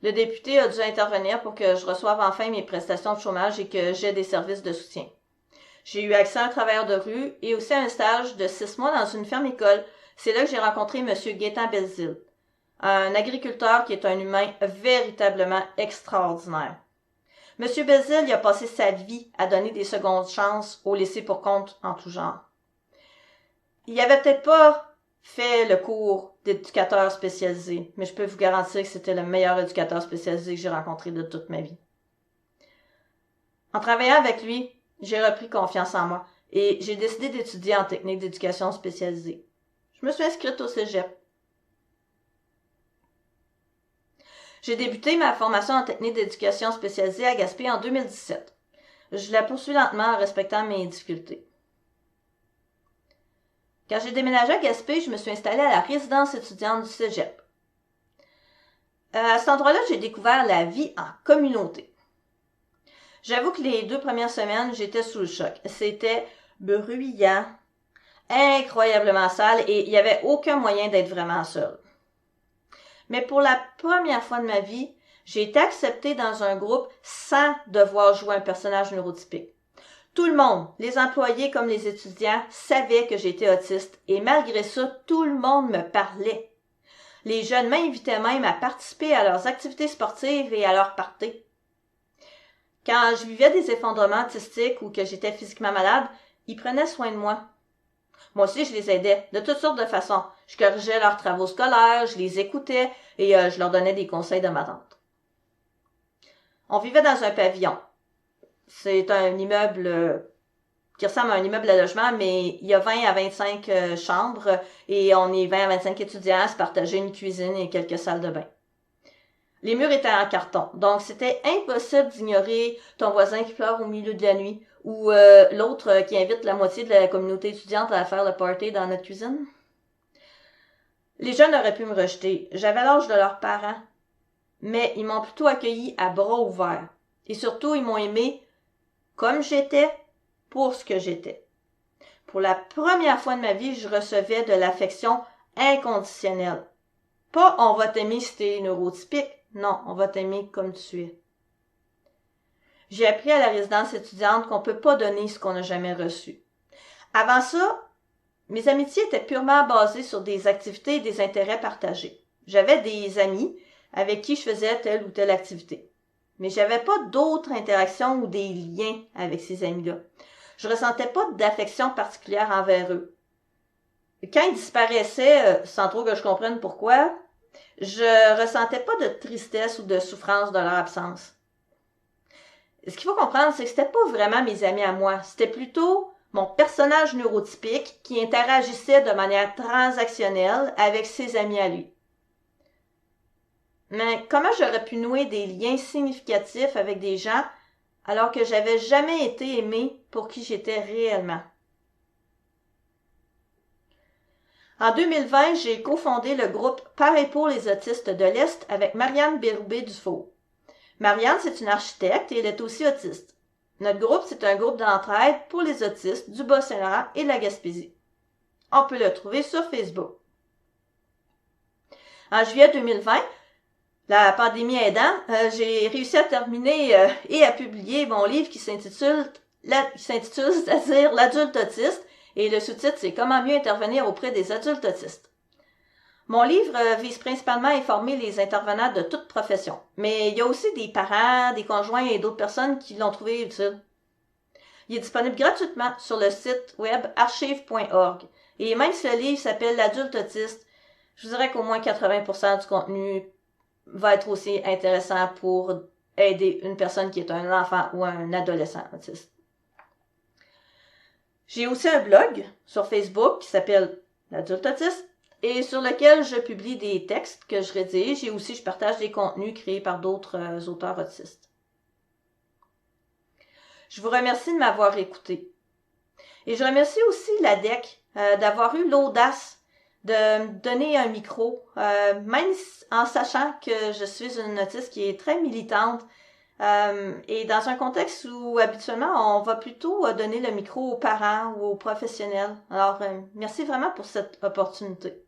Le député a dû intervenir pour que je reçoive enfin mes prestations de chômage et que j'aie des services de soutien. J'ai eu accès à un travailleur de rue et aussi à un stage de 6 mois dans une ferme-école. C'est là que j'ai rencontré M. Gaétan Belzile, un agriculteur qui est un humain véritablement extraordinaire. M. Belzile a passé sa vie à donner des secondes chances aux laissés pour compte en tout genre. Il avait peut-être pas fait le cours d'éducateur spécialisé, mais je peux vous garantir que c'était le meilleur éducateur spécialisé que j'ai rencontré de toute ma vie. En travaillant avec lui, j'ai repris confiance en moi et j'ai décidé d'étudier en technique d'éducation spécialisée. Je me suis inscrite au cégep. J'ai débuté ma formation en technique d'éducation spécialisée à Gaspé en 2017. Je la poursuis lentement en respectant mes difficultés. Quand j'ai déménagé à Gaspé, je me suis installée à la résidence étudiante du cégep. À cet endroit-là, j'ai découvert la vie en communauté. J'avoue que les 2 premières semaines, j'étais sous le choc. C'était bruyant, incroyablement sale et il n'y avait aucun moyen d'être vraiment seule. Mais pour la première fois de ma vie, j'ai été acceptée dans un groupe sans devoir jouer un personnage neurotypique. Tout le monde, les employés comme les étudiants, savaient que j'étais autiste et malgré ça, tout le monde me parlait. Les jeunes m'invitaient même à participer à leurs activités sportives et à leurs parties. Quand je vivais des effondrements autistiques ou que j'étais physiquement malade, ils prenaient soin de moi. Moi aussi, je les aidais, de toutes sortes de façons. Je corrigeais leurs travaux scolaires, je les écoutais et je leur donnais des conseils de ma tante. On vivait dans un pavillon. C'est un immeuble qui ressemble à un immeuble de logement, mais il y a 20 à 25 chambres et on est 20 à 25 étudiants à se partager une cuisine et quelques salles de bain. Les murs étaient en carton, donc c'était impossible d'ignorer ton voisin qui pleure au milieu de la nuit ou l'autre qui invite la moitié de la communauté étudiante à faire le party dans notre cuisine. Les jeunes auraient pu me rejeter, j'avais l'âge de leurs parents, mais ils m'ont plutôt accueilli à bras ouverts. Et surtout, ils m'ont aimé comme j'étais, pour ce que j'étais. Pour la première fois de ma vie, je recevais de l'affection inconditionnelle. Pas « on va t'aimer si t'es neurotypique », non, on va t'aimer comme tu es. J'ai appris à la résidence étudiante qu'on peut pas donner ce qu'on n'a jamais reçu. Avant ça, mes amitiés étaient purement basées sur des activités et des intérêts partagés. J'avais des amis avec qui je faisais telle ou telle activité. Mais j'avais pas d'autres interactions ou des liens avec ces amis-là. Je ressentais pas d'affection particulière envers eux. Quand ils disparaissaient, sans trop que je comprenne pourquoi, je ressentais pas de tristesse ou de souffrance de leur absence. Ce qu'il faut comprendre, c'est que c'était pas vraiment mes amis à moi. C'était plutôt mon personnage neurotypique qui interagissait de manière transactionnelle avec ses amis à lui. Mais comment j'aurais pu nouer des liens significatifs avec des gens alors que j'avais jamais été aimée pour qui j'étais réellement? En 2020, j'ai cofondé le groupe Par et pour les autistes de l'Est avec Marianne Bérubé-Dufault. Marianne, c'est une architecte et elle est aussi autiste. Notre groupe, c'est un groupe d'entraide pour les autistes du Bas-Saint-Laurent et de la Gaspésie. On peut le trouver sur Facebook. En juillet 2020, la pandémie aidant, j'ai réussi à terminer et à publier mon livre qui s'intitule c'est-à-dire l'adulte autiste, et le sous-titre c'est Comment mieux intervenir auprès des adultes autistes. Mon livre vise principalement à informer les intervenants de toute profession, mais il y a aussi des parents, des conjoints et d'autres personnes qui l'ont trouvé utile. Il est disponible gratuitement sur le site web archive.org, et même si le livre s'appelle l'adulte autiste, je vous dirais qu'au moins 80% du contenu va être aussi intéressant pour aider une personne qui est un enfant ou un adolescent autiste. J'ai aussi un blog sur Facebook qui s'appelle l'adulte autiste et sur lequel je publie des textes que je rédige et aussi je partage des contenus créés par d'autres auteurs autistes. Je vous remercie de m'avoir écouté. Et je remercie aussi l'ADEC d'avoir eu l'audace de me donner un micro, même en sachant que je suis une autiste qui est très militante et dans un contexte où habituellement on va plutôt donner le micro aux parents ou aux professionnels. Alors, merci vraiment pour cette opportunité.